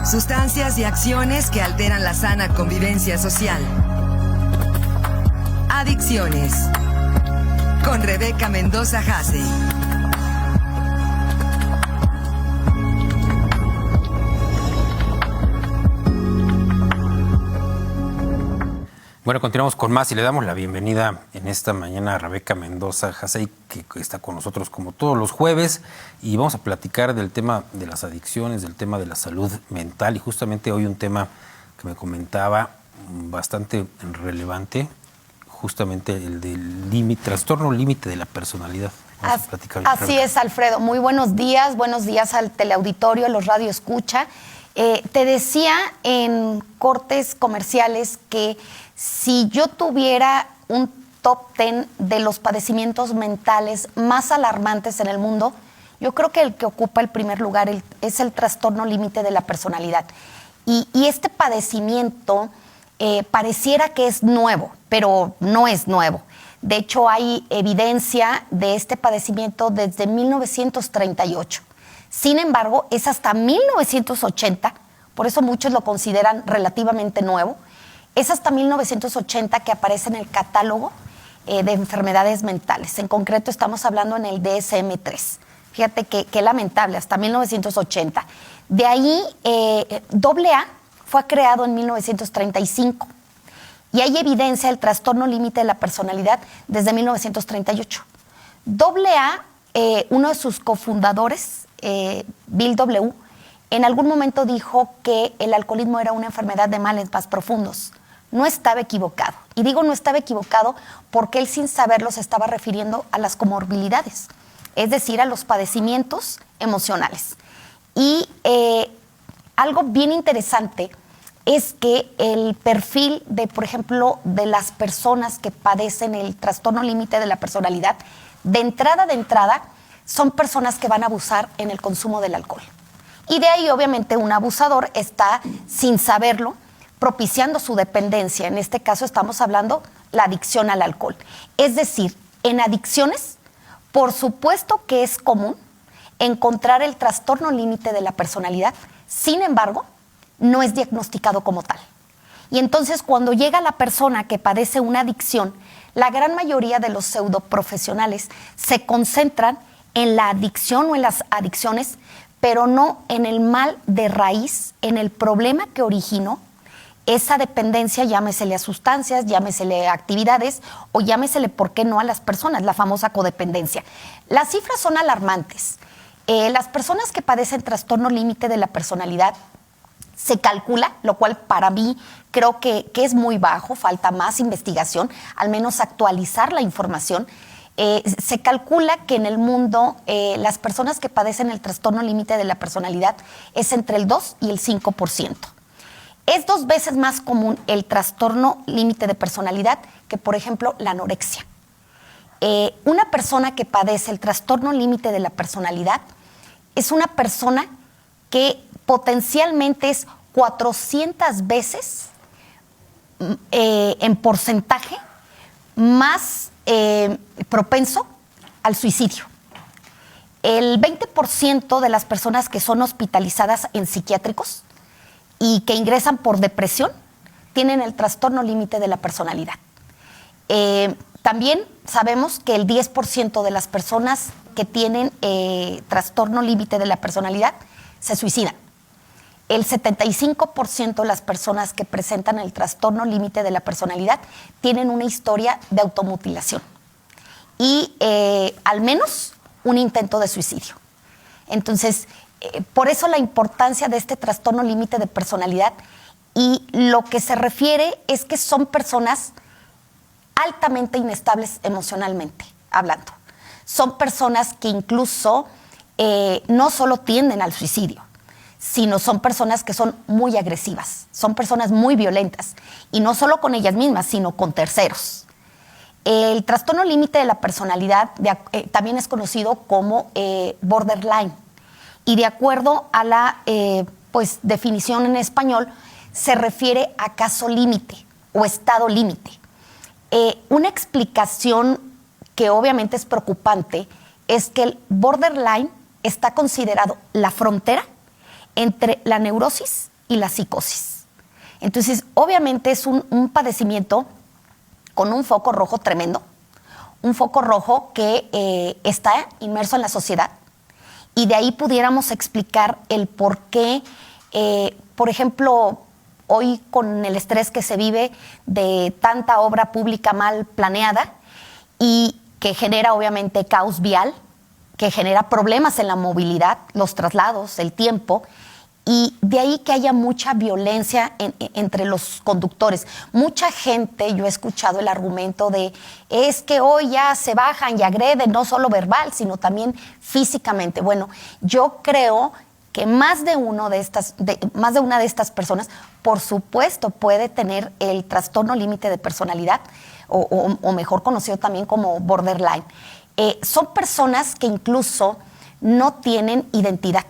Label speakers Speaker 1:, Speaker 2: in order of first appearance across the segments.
Speaker 1: Sustancias y acciones que alteran la sana convivencia social. Adicciones. Con Rebeca Mendoza Hasse.
Speaker 2: Bueno, continuamos con más y le damos la bienvenida en esta mañana a Rebeca Mendoza Hasse, que está con nosotros como todos los jueves, y vamos a platicar del tema de las adicciones, del tema de la salud mental, y justamente hoy un tema que me comentaba bastante relevante, justamente el del trastorno límite de la personalidad. Vamos a platicar.
Speaker 3: Así es, Alfredo. Muy buenos días al teleauditorio, a los radioescucha. Te decía en cortes comerciales que si yo tuviera un top 10 de los padecimientos mentales más alarmantes en el mundo, yo creo que el que ocupa el primer lugar es el trastorno límite de la personalidad. Y este padecimiento pareciera que es nuevo, pero no es nuevo. De hecho, hay evidencia de este padecimiento desde 1938. Sin embargo, es hasta 1980, por eso muchos lo consideran relativamente nuevo, es hasta 1980 que aparece en el catálogo de enfermedades mentales. En concreto estamos hablando en el DSM-3. Fíjate qué lamentable, hasta 1980. De ahí, AA fue creado en 1935 y hay evidencia del trastorno límite de la personalidad desde 1938. AA, uno de sus cofundadores, Bill W., en algún momento dijo que el alcoholismo era una enfermedad de males más profundos. No estaba equivocado. Y digo no estaba equivocado porque él sin saberlo se estaba refiriendo a las comorbilidades, es decir, a los padecimientos emocionales. Y algo bien interesante es que el perfil de, por ejemplo, de las personas que padecen el trastorno límite de la personalidad, de entrada, son personas que van a abusar en el consumo del alcohol. Y de ahí, obviamente, un abusador está, sin saberlo, propiciando su dependencia. En este caso estamos hablando la adicción al alcohol. Es decir, en adicciones, por supuesto que es común encontrar el trastorno límite de la personalidad, sin embargo, no es diagnosticado como tal. Y entonces, cuando llega la persona que padece una adicción, la gran mayoría de los pseudoprofesionales se concentran en la adicción o en las adicciones, pero no en el mal de raíz, en el problema que originó esa dependencia, llámesele a sustancias, llámesele a actividades o llámesele, ¿por qué no?, a las personas, la famosa codependencia. Las cifras son alarmantes. Las personas que padecen trastorno límite de la personalidad se calcula, lo cual para mí creo que es muy bajo, falta más investigación, al menos actualizar la información. Se calcula que en el mundo las personas que padecen el trastorno límite de la personalidad es entre el 2 y el 5%. Es 2 veces más común el trastorno límite de personalidad que, por ejemplo, la anorexia. Una persona que padece el trastorno límite de la personalidad es una persona que potencialmente es 400 veces en porcentaje más propenso al suicidio. El 20% de las personas que son hospitalizadas en psiquiátricos y que ingresan por depresión tienen el trastorno límite de la personalidad. También sabemos que el 10% de las personas que tienen trastorno límite de la personalidad se suicidan. El 75% de las personas que presentan el trastorno límite de la personalidad tienen una historia de automutilación y al menos un intento de suicidio. Entonces, por eso la importancia de este trastorno límite de personalidad, y lo que se refiere es que son personas altamente inestables emocionalmente hablando. Son personas que incluso no solo tienden al suicidio, sino son personas que son muy agresivas, son personas muy violentas, y no solo con ellas mismas, sino con terceros. El trastorno límite de la personalidad también es conocido como borderline, y de acuerdo a la definición en español, se refiere a caso límite o estado límite. Una explicación que obviamente es preocupante es que el borderline está considerado la frontera entre la neurosis y la psicosis. Entonces, obviamente es un padecimiento con un foco rojo tremendo, un foco rojo que está inmerso en la sociedad, y de ahí pudiéramos explicar el por qué, por ejemplo, hoy con el estrés que se vive de tanta obra pública mal planeada y que genera obviamente caos vial, que genera problemas en la movilidad, los traslados, el tiempo, y de ahí que haya mucha violencia entre los conductores. Mucha gente, yo he escuchado el argumento de, es que hoy ya se bajan y agreden, no solo verbal, sino también físicamente. Bueno, yo creo que más de una de estas personas, por supuesto, puede tener el trastorno límite de personalidad, o mejor conocido también como borderline. Son personas que incluso no tienen identidad.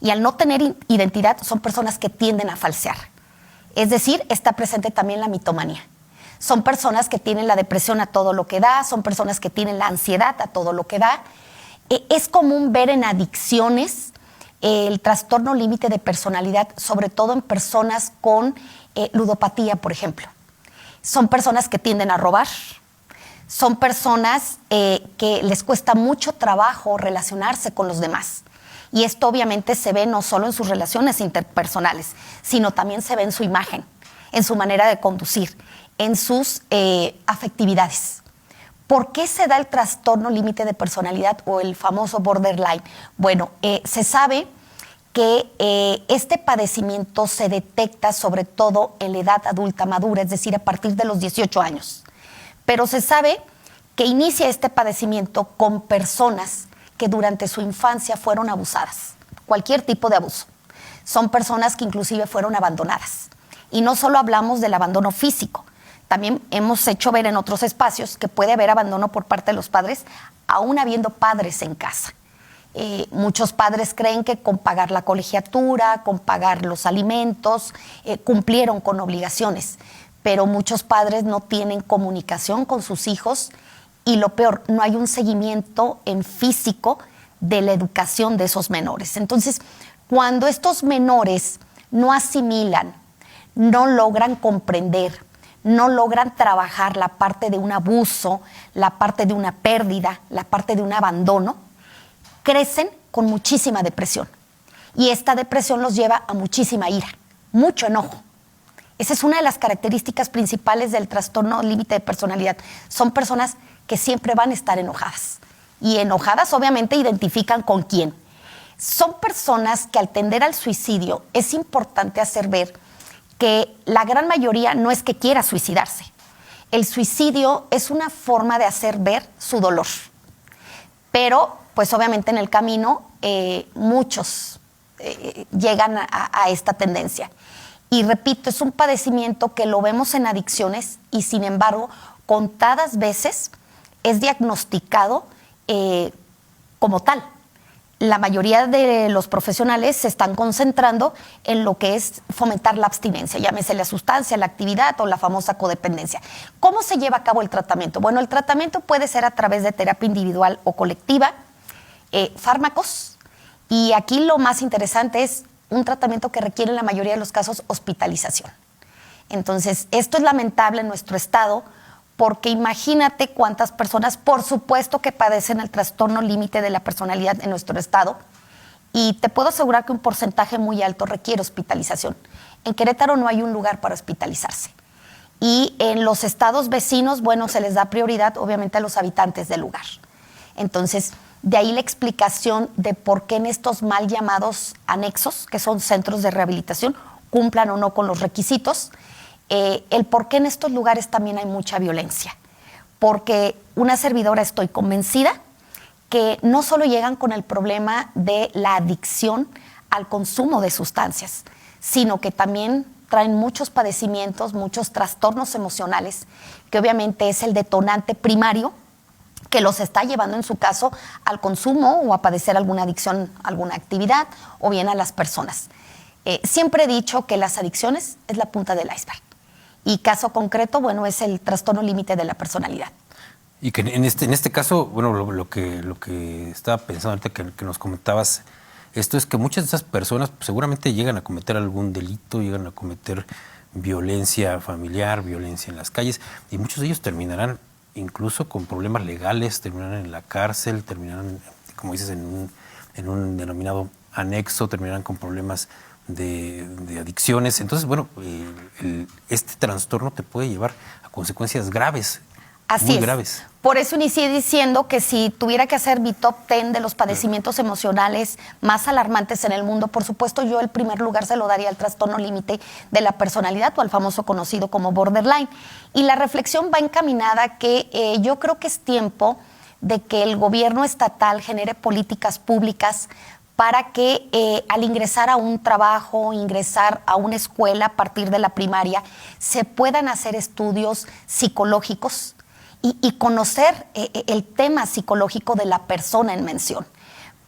Speaker 3: Y al no tener identidad, son personas que tienden a falsear. Es decir, está presente también la mitomanía. Son personas que tienen la depresión a todo lo que da, son personas que tienen la ansiedad a todo lo que da. Es común ver en adicciones el trastorno límite de personalidad, sobre todo en personas con ludopatía, por ejemplo. Son personas que tienden a robar, son personas que les cuesta mucho trabajo relacionarse con los demás. Y esto obviamente se ve no solo en sus relaciones interpersonales, sino también se ve en su imagen, en su manera de conducir, en sus afectividades. ¿Por qué se da el trastorno límite de personalidad o el famoso borderline? Bueno, se sabe que este padecimiento se detecta sobre todo en la edad adulta madura, es decir, a partir de los 18 años. Pero se sabe que inicia este padecimiento con personas que durante su infancia fueron abusadas, cualquier tipo de abuso. Son personas que inclusive fueron abandonadas. Y no solo hablamos del abandono físico, también hemos hecho ver en otros espacios que puede haber abandono por parte de los padres, aún habiendo padres en casa. Muchos padres creen que con pagar la colegiatura, con pagar los alimentos, cumplieron con obligaciones, pero muchos padres no tienen comunicación con sus hijos. Y lo peor, no hay un seguimiento en físico de la educación de esos menores. Entonces, cuando estos menores no asimilan, no logran comprender, no logran trabajar la parte de un abuso, la parte de una pérdida, la parte de un abandono, crecen con muchísima depresión. Y esta depresión los lleva a muchísima ira, mucho enojo. Esa es una de las características principales del trastorno límite de personalidad. Son personas que siempre van a estar enojadas. Y enojadas obviamente identifican con quién. Son personas que al tender al suicidio es importante hacer ver que la gran mayoría no es que quiera suicidarse. El suicidio es una forma de hacer ver su dolor. Pero pues obviamente en el camino muchos llegan a esta tendencia. Y repito, es un padecimiento que lo vemos en adicciones y sin embargo contadas veces es diagnosticado como tal. La mayoría de los profesionales se están concentrando en lo que es fomentar la abstinencia, llámese la sustancia, la actividad o la famosa codependencia. ¿Cómo se lleva a cabo el tratamiento? Bueno, el tratamiento puede ser a través de terapia individual o colectiva, fármacos, y aquí lo más interesante es un tratamiento que requiere en la mayoría de los casos hospitalización. Entonces, esto es lamentable en nuestro estado, porque imagínate cuántas personas, por supuesto que padecen el trastorno límite de la personalidad en nuestro estado, y te puedo asegurar que un porcentaje muy alto requiere hospitalización. En Querétaro no hay un lugar para hospitalizarse. Y en los estados vecinos, bueno, se les da prioridad obviamente a los habitantes del lugar. Entonces, de ahí la explicación de por qué en estos mal llamados anexos, que son centros de rehabilitación, cumplan o no con los requisitos, el por qué en estos lugares también hay mucha violencia. Porque una servidora estoy convencida que no solo llegan con el problema de la adicción al consumo de sustancias, sino que también traen muchos padecimientos, muchos trastornos emocionales, que obviamente es el detonante primario que los está llevando en su caso al consumo o a padecer alguna adicción, alguna actividad o bien a las personas. Siempre he dicho que las adicciones es la punta del iceberg. Y caso concreto, bueno, es el trastorno límite de la personalidad.
Speaker 2: Y que en este caso, bueno, lo que estaba pensando ahorita que nos comentabas, esto es que muchas de esas personas seguramente llegan a cometer algún delito, llegan a cometer violencia familiar, violencia en las calles, y muchos de ellos terminarán incluso con problemas legales, terminarán en la cárcel, terminarán, como dices, en un denominado anexo, terminarán con problemas de adicciones. Entonces, bueno, este trastorno te puede llevar a consecuencias graves.
Speaker 3: Así
Speaker 2: muy
Speaker 3: es.
Speaker 2: graves.
Speaker 3: Por eso inicié diciendo que si tuviera que hacer mi top 10 de los padecimientos emocionales más alarmantes en el mundo, por supuesto yo el primer lugar se lo daría al trastorno límite de la personalidad o al famoso conocido como borderline. Y la reflexión va encaminada a que yo creo que es tiempo de que el gobierno estatal genere políticas públicas para que al ingresar a un trabajo, ingresar a una escuela a partir de la primaria, se puedan hacer estudios psicológicos y conocer el tema psicológico de la persona en mención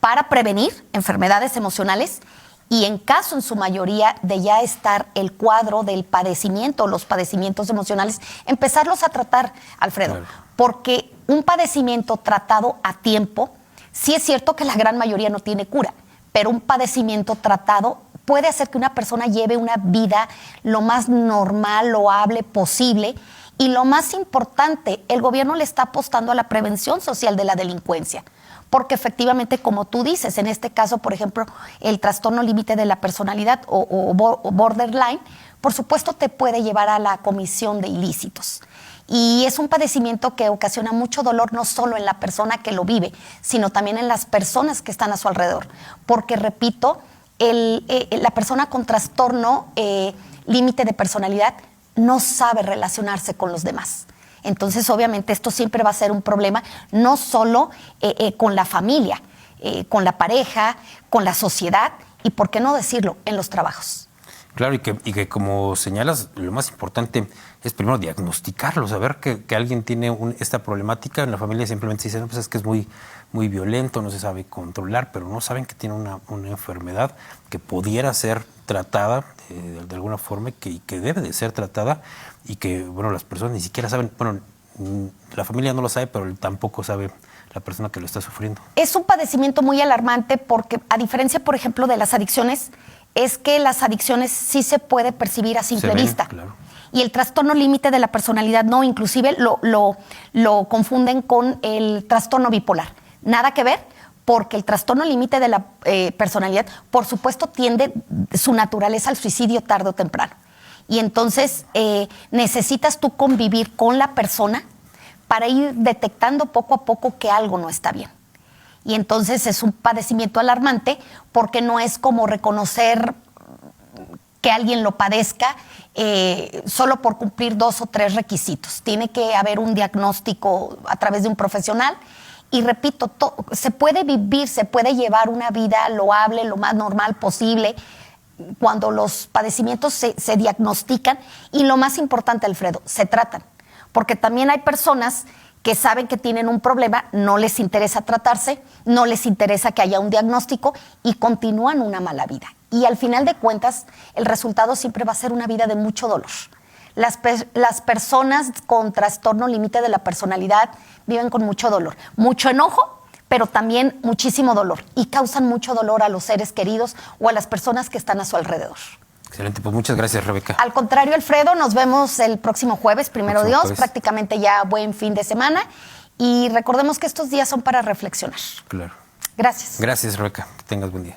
Speaker 3: para prevenir enfermedades emocionales y en caso, en su mayoría, de ya estar el cuadro del padecimiento, los padecimientos emocionales, empezarlos a tratar, Alfredo,
Speaker 2: claro.
Speaker 3: Porque un padecimiento tratado a tiempo, sí es cierto que la gran mayoría no tiene cura, pero un padecimiento tratado puede hacer que una persona lleve una vida lo más normal, loable posible. Y lo más importante, el gobierno le está apostando a la prevención social de la delincuencia. Porque efectivamente, como tú dices, en este caso, por ejemplo, el trastorno límite de la personalidad o borderline, por supuesto te puede llevar a la comisión de ilícitos. Y es un padecimiento que ocasiona mucho dolor no solo en la persona que lo vive, sino también en las personas que están a su alrededor. Porque, repito, la persona con trastorno límite de personalidad no sabe relacionarse con los demás. Entonces, obviamente, esto siempre va a ser un problema, no solo con la familia, con la pareja, con la sociedad y, ¿por qué no decirlo?, en los trabajos.
Speaker 2: Claro, y que como señalas, lo más importante es primero diagnosticarlo, saber que alguien tiene esta problemática. En la familia simplemente se dice, no, pues es que es muy violento, no se sabe controlar, pero no saben que tiene una enfermedad que pudiera ser tratada de alguna forma y que debe de ser tratada, y que, bueno, las personas ni siquiera saben, bueno, la familia no lo sabe, pero tampoco sabe la persona que lo está sufriendo. Es
Speaker 3: un padecimiento muy alarmante porque, a diferencia, por ejemplo, de las adicciones, es que las adicciones sí se puede percibir a simple vista. Claro. Y el trastorno límite de la personalidad no, inclusive lo confunden con el trastorno bipolar. Nada que ver, porque el trastorno límite de la personalidad, por supuesto, tiende su naturaleza al suicidio tarde o temprano. Y entonces necesitas tú convivir con la persona para ir detectando poco a poco que algo no está bien. Y entonces es un padecimiento alarmante porque no es como reconocer que alguien lo padezca solo por cumplir 2 o 3 requisitos. Tiene que haber un diagnóstico a través de un profesional. Y repito, se puede vivir, se puede llevar una vida loable, lo más normal posible, cuando los padecimientos se diagnostican. Y lo más importante, Alfredo, se tratan. Porque también hay personas que saben que tienen un problema, no les interesa tratarse, no les interesa que haya un diagnóstico y continúan una mala vida. Y al final de cuentas, el resultado siempre va a ser una vida de mucho dolor. Las personas con trastorno límite de la personalidad viven con mucho dolor, mucho enojo, pero también muchísimo dolor, y causan mucho dolor a los seres queridos o a las personas que están a su alrededor.
Speaker 2: Excelente, pues muchas gracias, Rebeca.
Speaker 3: Al contrario, Alfredo, nos vemos el próximo jueves, primero Dios, prácticamente ya buen fin de semana, y recordemos que estos días son para reflexionar.
Speaker 2: Claro.
Speaker 3: Gracias.
Speaker 2: Gracias, Rebeca, que tengas buen día.